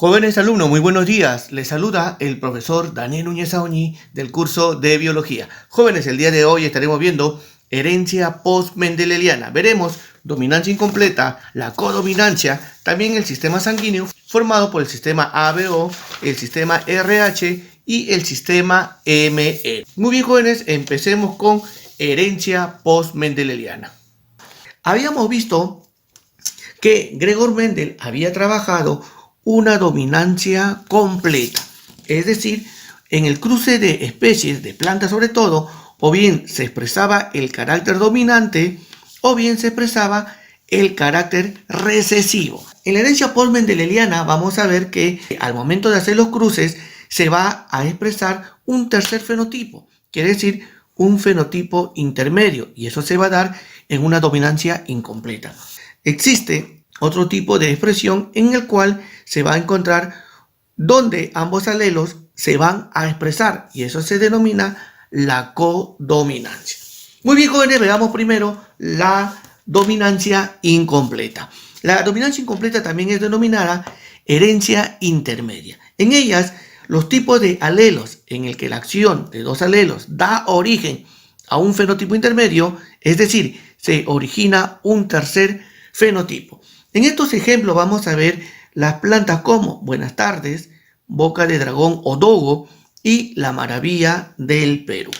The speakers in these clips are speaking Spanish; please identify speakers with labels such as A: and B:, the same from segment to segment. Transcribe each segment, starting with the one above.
A: Jóvenes alumnos, muy buenos días. Les saluda el profesor Daniel Núñez Aoñi del curso de Biología. Jóvenes, el día de hoy estaremos viendo herencia post-mendeliana. Veremos dominancia incompleta, la codominancia, también el sistema sanguíneo formado por el sistema ABO, el sistema RH y el sistema ME. Muy bien, jóvenes, empecemos con herencia post-mendeliana. Habíamos visto que Gregor Mendel había trabajado una dominancia completa, es decir, en el cruce de especies de plantas sobre todo, o bien se expresaba el carácter dominante o bien se expresaba el carácter recesivo. En la herencia post-mendeliana vamos a ver que al momento de hacer los cruces se va a expresar un tercer fenotipo, quiere decir un fenotipo intermedio, y eso se va a dar en una dominancia incompleta. Existe otro tipo de expresión en el cual se va a encontrar donde ambos alelos se van a expresar, y eso se denomina la codominancia. Muy bien, jóvenes, veamos primero la dominancia incompleta. La dominancia incompleta también es denominada herencia intermedia. En ellas, los tipos de alelos en el que la acción de dos alelos da origen a un fenotipo intermedio, es decir, se origina un tercer fenotipo. En estos ejemplos vamos a ver las plantas como Buenas tardes, Boca de Dragón o Dogo y La Maravilla del Perú.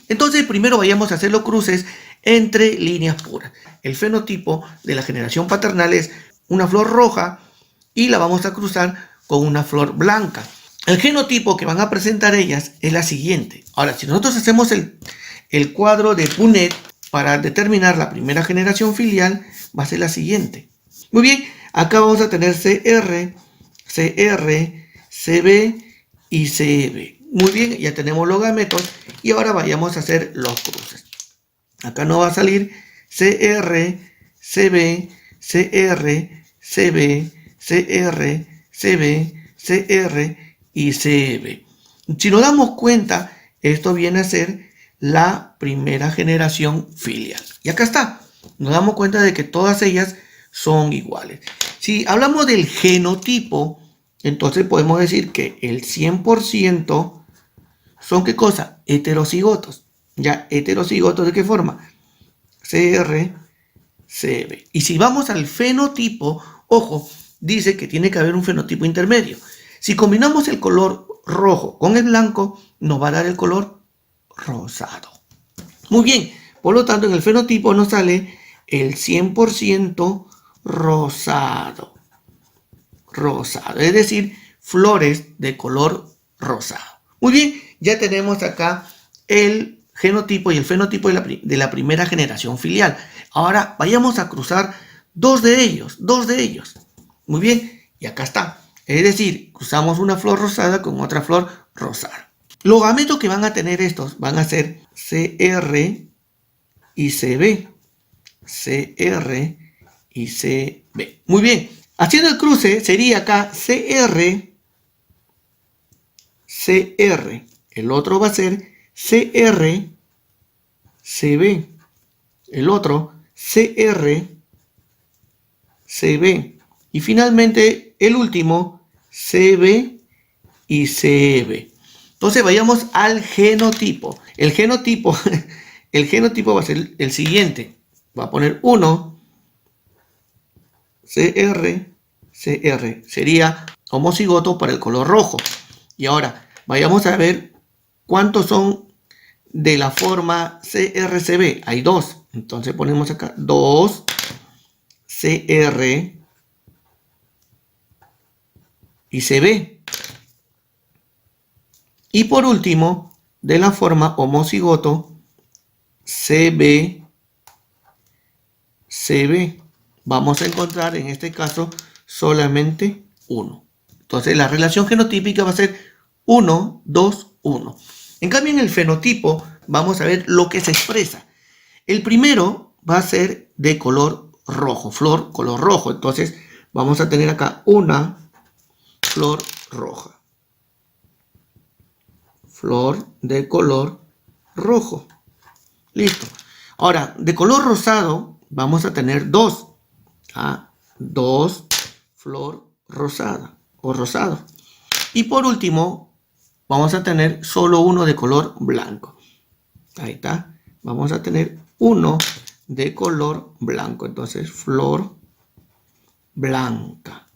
A: Entonces primero vayamos a hacer los cruces entre líneas puras. El fenotipo de la generación paternal es una flor roja y la vamos a cruzar con una flor blanca. El genotipo que van a presentar ellas es la siguiente. Ahora, si nosotros hacemos el cuadro de Punnett para determinar la primera generación filial, va a ser la siguiente. Muy bien, acá vamos a tener CR, CR, CB y CB. Muy bien, ya tenemos los gametos y ahora vayamos a hacer los cruces. Acá nos va a salir CR, CB, CR, CB, CR, CB, CR y CB. Si nos damos cuenta, esto viene a ser la primera generación filial. Y acá está. Nos damos cuenta de que todas ellas son iguales. Si hablamos del genotipo, entonces podemos decir que el 100% son ¿qué cosa? Heterocigotos. Ya, heterocigotos, ¿de qué forma? CR, CB. Y si vamos al fenotipo, ojo, dice que tiene que haber un fenotipo intermedio. Si combinamos el color rojo con el blanco, nos va a dar el color rosado. Muy bien, por lo tanto en el fenotipo nos sale el 100% rosado. Rosado, es decir, flores de color rosado. Muy bien, ya tenemos acá el genotipo y el fenotipo de la primera generación filial. Ahora vayamos a cruzar dos de ellos. Muy bien, y acá está. Es decir, cruzamos una flor rosada con otra flor rosada. Los gametos que van a tener estos van a ser CR y CB. CR y CB. Muy bien. Haciendo el cruce sería acá CR, CR. El otro va a ser CR, CB. El otro CR, CB. Y finalmente el último CB y CB. Entonces vayamos al genotipo. El genotipo va a ser el siguiente. Va a poner 1, CR, CR. Sería homocigoto para el color rojo. Y ahora vayamos a ver cuántos son de la forma CRCB. Hay 2. Entonces ponemos acá 2 CR y CB. Y por último, de la forma homocigoto CB, CB. Vamos a encontrar en este caso solamente 1. Entonces la relación genotípica va a ser 1, 2, 1. En cambio en el fenotipo vamos a ver lo que se expresa. El primero va a ser de color rojo, flor color rojo. Entonces vamos a tener acá una flor roja. Flor de color rojo. Listo. Ahora, de color rosado vamos a tener 2. 2 flor rosada. o rosado. Y por último, vamos a tener solo uno de color blanco. Ahí está. Vamos a tener uno de color blanco. Entonces, flor blanca.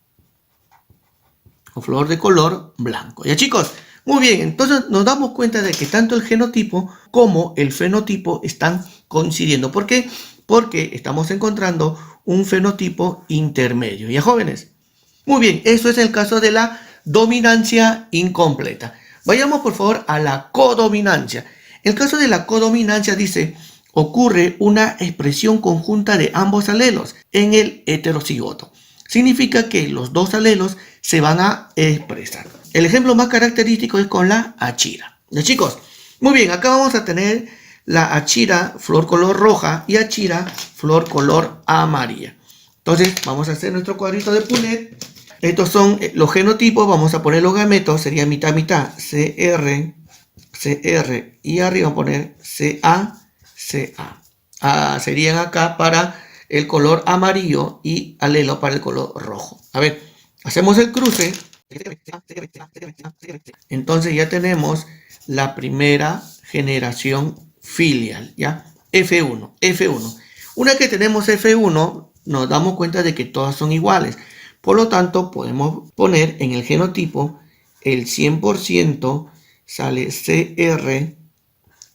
A: O flor de color blanco. Ya, chicos. Muy bien. Entonces, nos damos cuenta de que tanto el genotipo como el fenotipo están coincidiendo. ¿Por qué? Porque estamos encontrando un fenotipo intermedio. ¿Ya, jóvenes? Muy bien. Eso es el caso de la dominancia incompleta. Vayamos, por favor, a la codominancia. El caso de la codominancia dice, ocurre una expresión conjunta de ambos alelos en el heterocigoto. Significa que los dos alelos se van a expresar. El ejemplo más característico es con la achira. ¿Ya, chicos? Muy bien, acá vamos a tener la achira flor color roja y achira flor color amarilla. Entonces, vamos a hacer nuestro cuadrito de Punnett. Estos son los genotipos, vamos a poner los gametos, sería mitad, mitad, CR, CR, y arriba vamos a poner CA, CA. Serían acá para el color amarillo y alelo para el color rojo. A ver, hacemos el cruce. Entonces ya tenemos la primera generación filial, ¿ya? F1, F1. Una que tenemos F1, nos damos cuenta de que todas son iguales. Por lo tanto, podemos poner en el genotipo el 100% sale CR,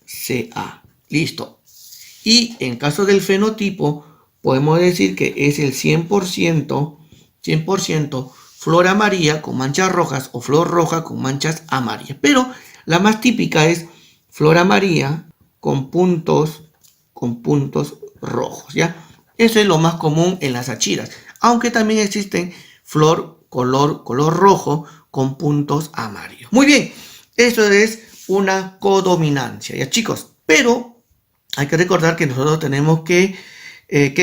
A: CA. Listo. Y en caso del fenotipo, podemos decir que es el 100% flor amarilla con manchas rojas o flor roja con manchas amarillas. Pero la más típica es flor amarilla con puntos rojos, ¿ya? Eso es lo más común en las achiras. Aunque también existen flor color rojo con puntos amarillos. Muy bien, eso es una codominancia, ¿ya, chicos? Pero hay que recordar que nosotros tenemos que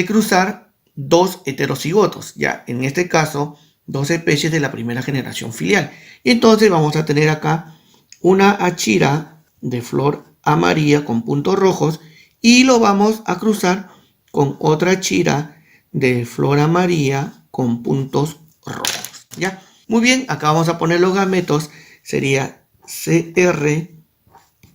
A: cruzar dos heterocigotos, ya, en este caso, dos especies de la primera generación filial. Y entonces vamos a tener acá una achira de flor amarilla con puntos rojos y lo vamos a cruzar con otra achira de flor amarilla con puntos rojos, ¿ya? Muy bien, acá vamos a poner los gametos, sería CR,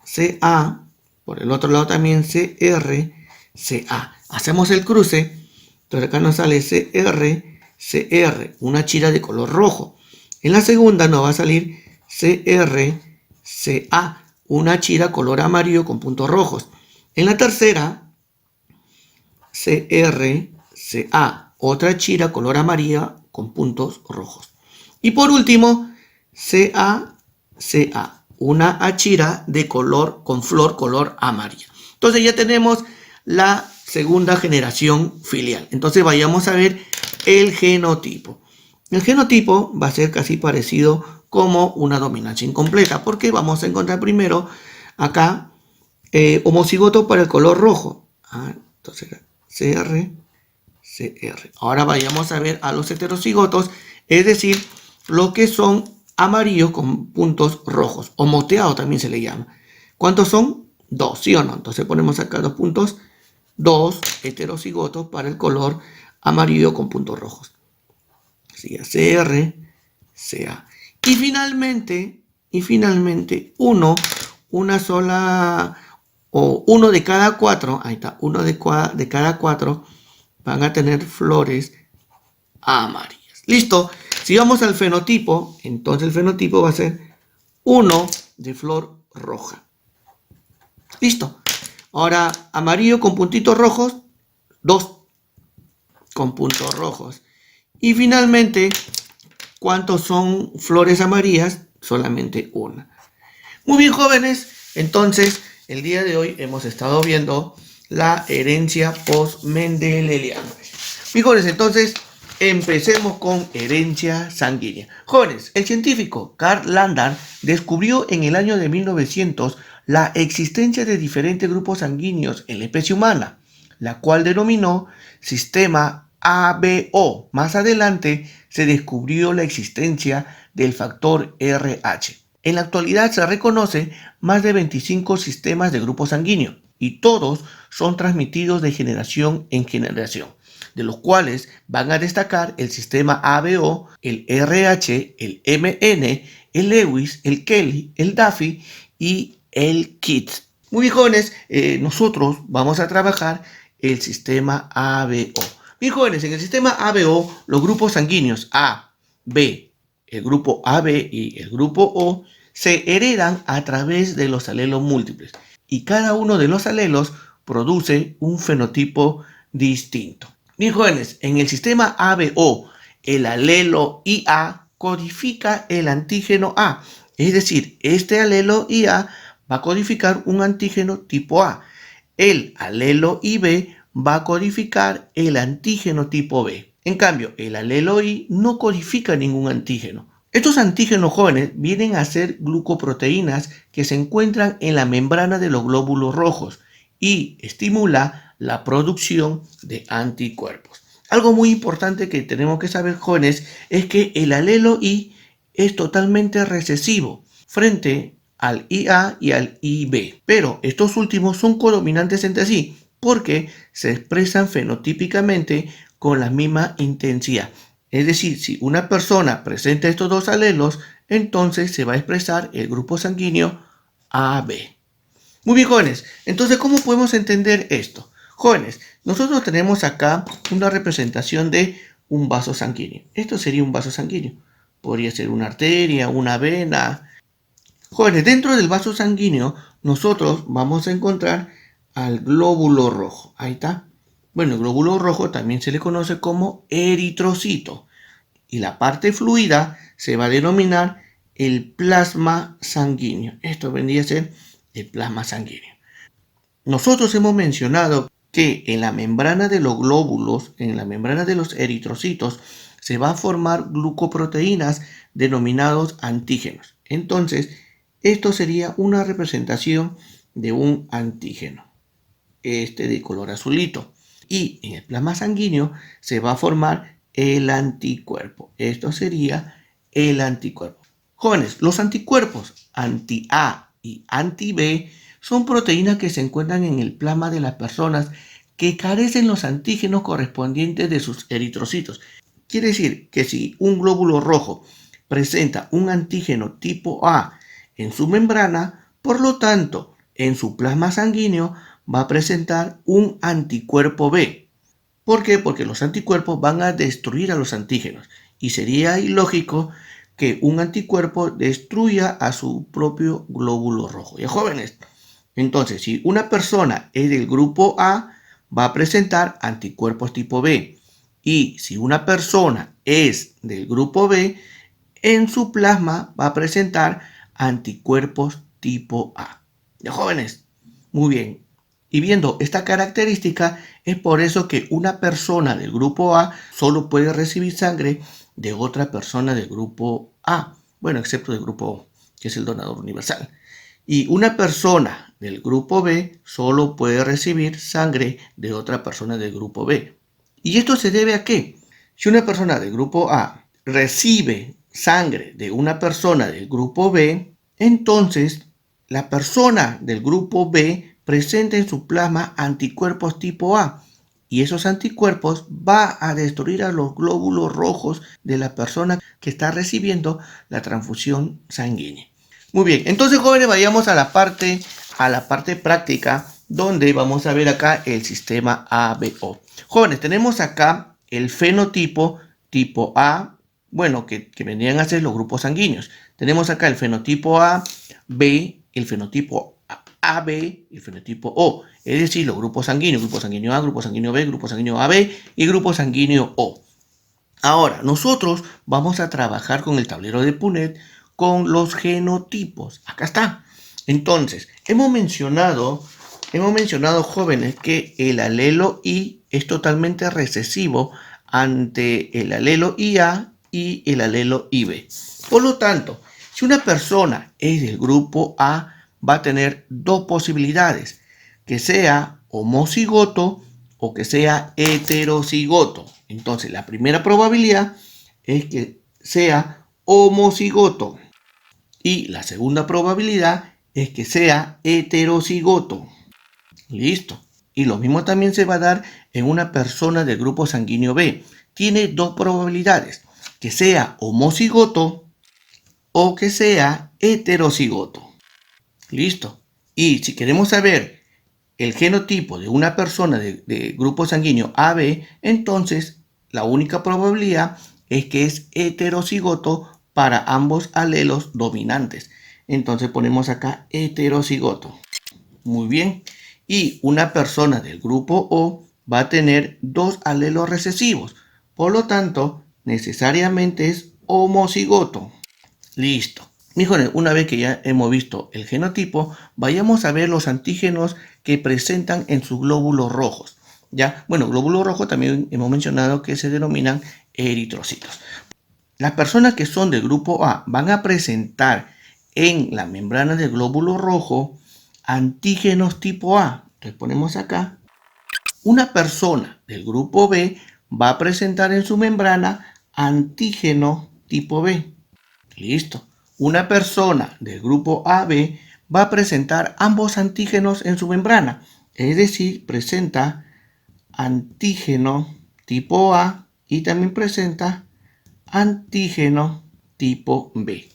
A: CA, por el otro lado también CR, CA. Hacemos el cruce, entonces acá nos sale CR, CR, una achira de color rojo. En la segunda nos va a salir CR, CA, una achira color amarillo con puntos rojos. En la tercera, CR, CA, otra achira color amarilla con puntos rojos. Y por último, CA, CA, una achira de color con flor color amarilla. Entonces ya tenemos la segunda generación filial. Entonces vayamos a ver el genotipo. El genotipo va a ser casi parecido como una dominancia incompleta, porque vamos a encontrar primero acá homocigoto para el color rojo. Entonces CR, CR. Ahora vayamos a ver a los heterocigotos, es decir, lo que son amarillos con puntos rojos, o moteado también se le llama. ¿Cuántos son? 2, ¿sí o no? Entonces ponemos acá 2 puntos, 2 heterocigotos para el color amarillo con puntos rojos. Así, CR, CA. Y finalmente, una sola, o uno de cada 4, ahí está, uno de cada 4 van a tener flores amarillas. Listo. Si vamos al fenotipo, entonces el fenotipo va a ser 1 de flor roja. Listo. Ahora, amarillo con puntitos rojos, 2 con puntos rojos. Y finalmente, ¿cuántos son flores amarillas? Solamente una. Muy bien, jóvenes. Entonces, el día de hoy hemos estado viendo la herencia post-mendeliana. Mis jóvenes, entonces, empecemos con herencia sanguínea. Jóvenes, el científico Karl Landau descubrió en el año de 1900 la existencia de diferentes grupos sanguíneos en la especie humana, la cual denominó sistema ABO. Más adelante se descubrió la existencia del factor RH. En la actualidad se reconocen más de 25 sistemas de grupos sanguíneos y todos son transmitidos de generación en generación. de los cuales van a destacar el sistema ABO, el RH, el MN, el Lewis, el Kelly, el Duffy y el KIT. Muy bien, jóvenes, nosotros vamos a trabajar el sistema ABO. Bien, jóvenes, en el sistema ABO, los grupos sanguíneos A, B, el grupo AB y el grupo O se heredan a través de los alelos múltiples y cada uno de los alelos produce un fenotipo distinto. Bien, jóvenes, en el sistema ABO, el alelo IA codifica el antígeno A, es decir, este alelo IA va a codificar un antígeno tipo A. El alelo IB va a codificar el antígeno tipo B. En cambio, el alelo I no codifica ningún antígeno. Estos antígenos, jóvenes, vienen a ser glucoproteínas que se encuentran en la membrana de los glóbulos rojos y estimula la producción de anticuerpos. Algo muy importante que tenemos que saber, jóvenes, es que el alelo I es totalmente recesivo frente al IA y al IB, pero estos últimos son codominantes entre sí porque se expresan fenotípicamente con la misma intensidad. Es decir, si una persona presenta estos dos alelos, entonces se va a expresar el grupo sanguíneo AB. Muy bien, jóvenes, entonces ¿cómo podemos entender esto? Jóvenes, nosotros tenemos acá una representación de un vaso sanguíneo. Esto sería un vaso sanguíneo. Podría ser una arteria, una vena. Jóvenes, dentro del vaso sanguíneo nosotros vamos a encontrar al glóbulo rojo. Ahí está. Bueno, el glóbulo rojo también se le conoce como eritrocito. Y la parte fluida se va a denominar el plasma sanguíneo. Esto vendría a ser el plasma sanguíneo. Nosotros hemos mencionado que en la membrana de los glóbulos, en la membrana de los eritrocitos, se va a formar glucoproteínas denominados antígenos. Entonces, esto sería una representación de un antígeno, este de color azulito. Y en el plasma sanguíneo se va a formar el anticuerpo. Esto sería el anticuerpo. Jóvenes, los anticuerpos anti-A y anti-B son proteínas que se encuentran en el plasma de las personas que carecen los antígenos correspondientes de sus eritrocitos. Quiere decir que si un glóbulo rojo presenta un antígeno tipo A en su membrana, por lo tanto, en su plasma sanguíneo va a presentar un anticuerpo B. ¿Por qué? Porque los anticuerpos van a destruir a los antígenos y sería ilógico que un anticuerpo destruya a su propio glóbulo rojo. ¿Ya, jóvenes? Entonces, si una persona es del grupo A, va a presentar anticuerpos tipo B. Y si una persona es del grupo B, en su plasma va a presentar anticuerpos tipo A. ¿Ya, jóvenes? Muy bien. Y viendo esta característica, es por eso que una persona del grupo A solo puede recibir sangre de otra persona del grupo A. Bueno, excepto del grupo O, que es el donador universal. Y una persona del grupo B solo puede recibir sangre de otra persona del grupo B. ¿Y esto se debe a qué? Si una persona del grupo A recibe sangre de una persona del grupo B, entonces la persona del grupo B presenta en su plasma anticuerpos tipo A. Y esos anticuerpos va a destruir a los glóbulos rojos de la persona que está recibiendo la transfusión sanguínea. Muy bien, entonces, jóvenes, vayamos a la parte práctica, donde vamos a ver acá el sistema ABO. Jóvenes, tenemos acá el fenotipo tipo A, bueno, que vendrían a ser los grupos sanguíneos. Tenemos acá el fenotipo A, B, el fenotipo AB, el fenotipo O, es decir, los grupos sanguíneos, grupo sanguíneo A, grupo sanguíneo B, grupo sanguíneo AB y grupo sanguíneo O. Ahora, nosotros vamos a trabajar con el tablero de Punnett con los genotipos. Acá está. Entonces, hemos mencionado, jóvenes, que el alelo I es totalmente recesivo ante el alelo IA y el alelo IB. Por lo tanto, si una persona es del grupo A, va a tener dos posibilidades, que sea homocigoto o que sea heterocigoto. Entonces, la primera probabilidad es que sea homocigoto. Y la segunda probabilidad es que sea heterocigoto. Listo. Y lo mismo también se va a dar en una persona del grupo sanguíneo B. Tiene dos probabilidades, que sea homocigoto o que sea heterocigoto. Listo. Y si queremos saber el genotipo de una persona de grupo sanguíneo AB, entonces la única probabilidad es que es heterocigoto para ambos alelos dominantes. Entonces ponemos acá heterocigoto. Muy bien. Y una persona del grupo O va a tener dos alelos recesivos. Por lo tanto, necesariamente es homocigoto. Listo. Mijones, una vez que ya hemos visto el genotipo, vayamos a ver los antígenos que presentan en sus glóbulos rojos. ¿Ya? Bueno, glóbulos rojos también hemos mencionado que se denominan eritrocitos. Las personas que son del grupo A van a presentar en la membrana del glóbulo rojo antígenos tipo A. Entonces ponemos acá. Una persona del grupo B va a presentar en su membrana antígeno tipo B. Listo. Una persona del grupo AB va a presentar ambos antígenos en su membrana. Es decir, presenta antígeno tipo A y también presenta antígeno tipo B.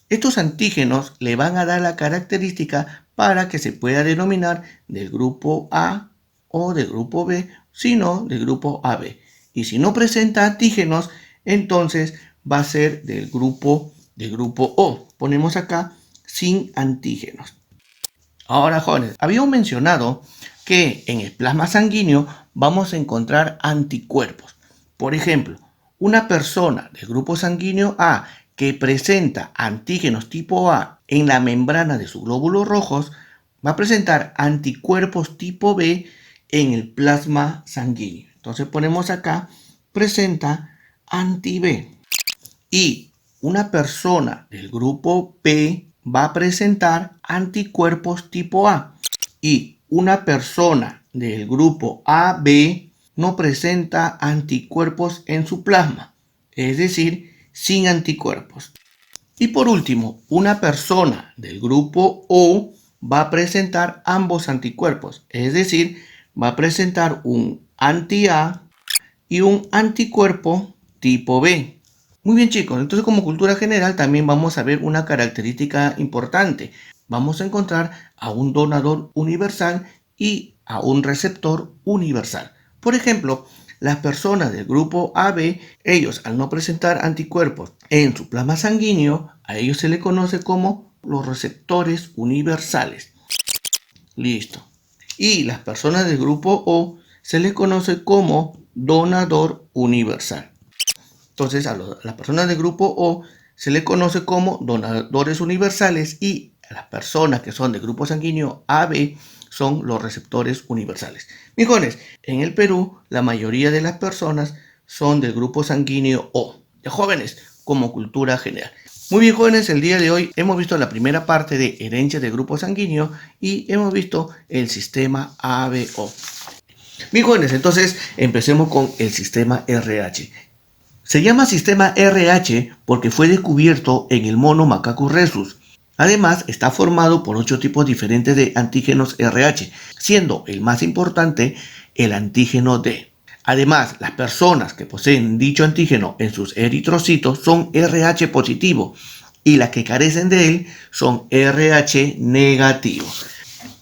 A: Estos antígenos le van a dar la característica para que se pueda denominar del grupo A o del grupo B, sino del grupo AB. Y si no presenta antígenos, entonces va a ser del grupo O. Ponemos acá sin antígenos. Ahora, jóvenes, habíamos mencionado que en el plasma sanguíneo vamos a encontrar anticuerpos. Por ejemplo, una persona del grupo sanguíneo A que presenta antígenos tipo A en la membrana de sus glóbulos rojos va a presentar anticuerpos tipo B en el plasma sanguíneo. Entonces ponemos acá, presenta anti-B. Y una persona del grupo B va a presentar anticuerpos tipo A. Y una persona del grupo AB no presenta anticuerpos en su plasma, es decir, sin anticuerpos. Y por último, una persona del grupo O va a presentar ambos anticuerpos, es decir, va a presentar un anti-A y un anticuerpo tipo B. Muy bien, chicos, entonces como cultura general también vamos a ver una característica importante. Vamos a encontrar a un donador universal y a un receptor universal. Por ejemplo, las personas del grupo AB, ellos al no presentar anticuerpos en su plasma sanguíneo, a ellos se les conoce como los receptores universales. Listo. Y las personas del grupo O se les conoce como donador universal. Entonces a las personas del grupo O se les conoce como donadores universales y a las personas que son del grupo sanguíneo AB son los receptores universales. Mis jóvenes, en el Perú la mayoría de las personas son del grupo sanguíneo O. De jóvenes, como cultura general. Muy bien, jóvenes, el día de hoy hemos visto la primera parte de herencia de grupo sanguíneo y hemos visto el sistema ABO. Mis jóvenes, entonces empecemos con el sistema RH. Se llama sistema RH porque fue descubierto en el mono Macacus rhesus. Además, está formado por 8 tipos diferentes de antígenos RH, siendo el más importante el antígeno D. Además, las personas que poseen dicho antígeno en sus eritrocitos son RH positivo y las que carecen de él son RH negativo.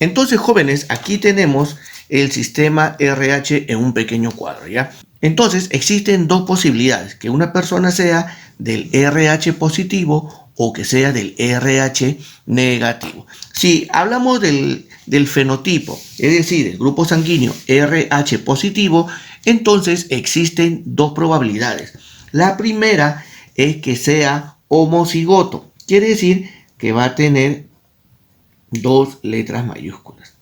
A: Entonces, jóvenes, aquí tenemos el sistema RH en un pequeño cuadro, ¿ya? Entonces, existen dos posibilidades, que una persona sea del RH positivo o que sea del RH negativo. Si hablamos del fenotipo, es decir, el grupo sanguíneo RH positivo, entonces existen dos probabilidades. La primera es que sea homocigoto, quiere decir que va a tener dos letras mayúsculas.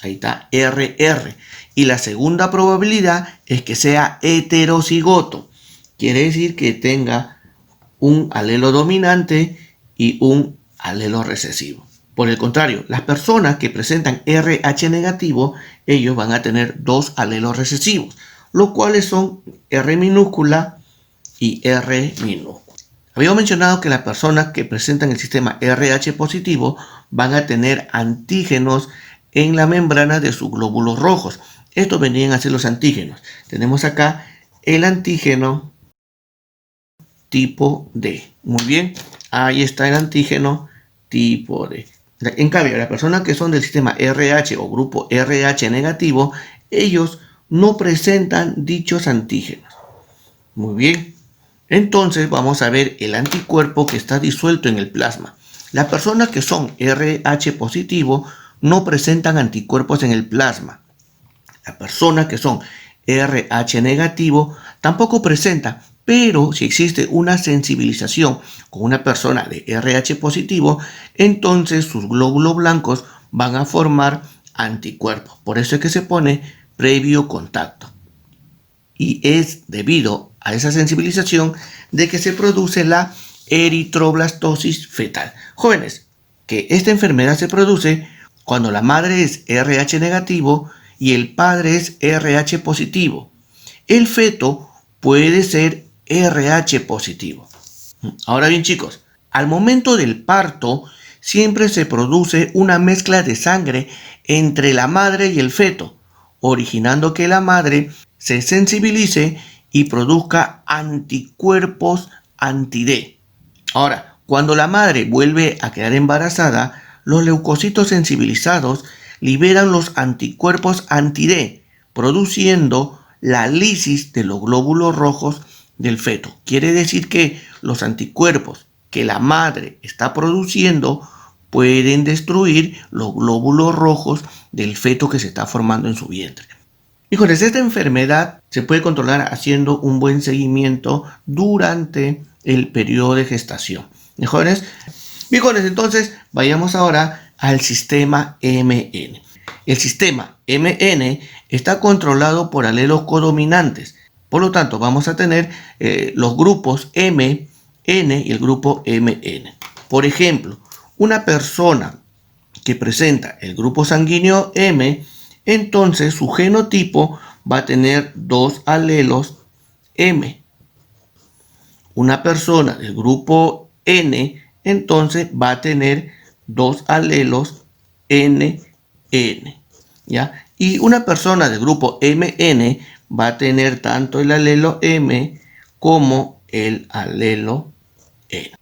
A: Ahí está, RR. Y la segunda probabilidad es que sea heterocigoto. Quiere decir que tenga un alelo dominante y un alelo recesivo. Por el contrario, las personas que presentan RH negativo, ellos van a tener dos alelos recesivos, los cuales son R minúscula y R minúscula. Habíamos mencionado que las personas que presentan el sistema RH positivo van a tener antígenos en la membrana de sus glóbulos rojos. Estos vendrían a ser los antígenos. Tenemos acá el antígeno tipo D. Muy bien, ahí está el antígeno tipo D. En cambio, las personas que son del sistema RH o grupo RH negativo, ellos no presentan dichos antígenos. Muy bien, entonces vamos a ver el anticuerpo que está disuelto en el plasma. Las personas que son RH positivo no presentan anticuerpos en el plasma. Las personas que son RH negativo tampoco presentan, pero si existe una sensibilización con una persona de RH positivo, entonces sus glóbulos blancos van a formar anticuerpos. Por eso es que se pone previo contacto. Y es debido a esa sensibilización de que se produce la eritroblastosis fetal. Jóvenes, que esta enfermedad se produce cuando la madre es RH negativo y el padre es RH positivo. El feto puede ser RH positivo. Ahora bien, chicos, al momento del parto siempre se produce una mezcla de sangre entre la madre y el feto, originando que la madre se sensibilice y produzca anticuerpos anti-D. Ahora, cuando la madre vuelve a quedar embarazada, los leucocitos sensibilizados liberan los anticuerpos anti-D, produciendo la lisis de los glóbulos rojos del feto. Quiere decir que los anticuerpos que la madre está produciendo pueden destruir los glóbulos rojos del feto que se está formando en su vientre. Híjoles, esta enfermedad se puede controlar haciendo un buen seguimiento durante el periodo de gestación. ¿Jóvenes? Bien, jóvenes, entonces vayamos ahora al sistema MN. El sistema MN está controlado por alelos codominantes. Por lo tanto, vamos a tener los grupos M, N y el grupo MN. Por ejemplo, una persona que presenta el grupo sanguíneo M, entonces su genotipo va a tener 2 alelos M. Una persona del grupo N, entonces va a tener 2 alelos NN, ¿ya? Y una persona del grupo MN va a tener tanto el alelo M como el alelo N.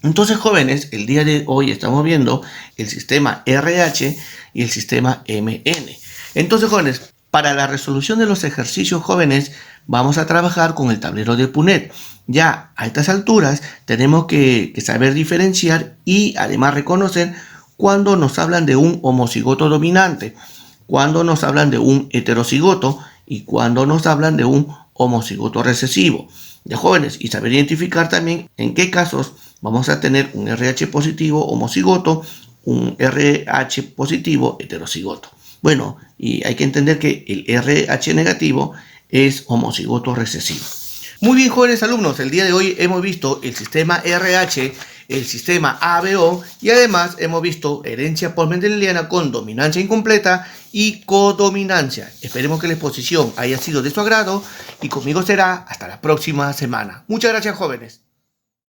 A: Entonces, jóvenes, el día de hoy estamos viendo el sistema RH y el sistema MN. Entonces, jóvenes, para la resolución de los ejercicios, jóvenes, vamos a trabajar con el tablero de Punnett. Ya a estas alturas tenemos que saber diferenciar y además reconocer cuando nos hablan de un homocigoto dominante, cuando nos hablan de un heterocigoto y cuando nos hablan de un homocigoto recesivo. De jóvenes, y saber identificar también en qué casos vamos a tener un RH positivo homocigoto, un RH positivo heterocigoto. Bueno, y hay que entender que el RH negativo es homocigoto recesivo. Muy bien, jóvenes alumnos, el día de hoy hemos visto el sistema RH, el sistema ABO y además hemos visto herencia postmendeliana con dominancia incompleta y codominancia. Esperemos que la exposición haya sido de su agrado y conmigo será hasta la próxima semana. Muchas gracias, jóvenes.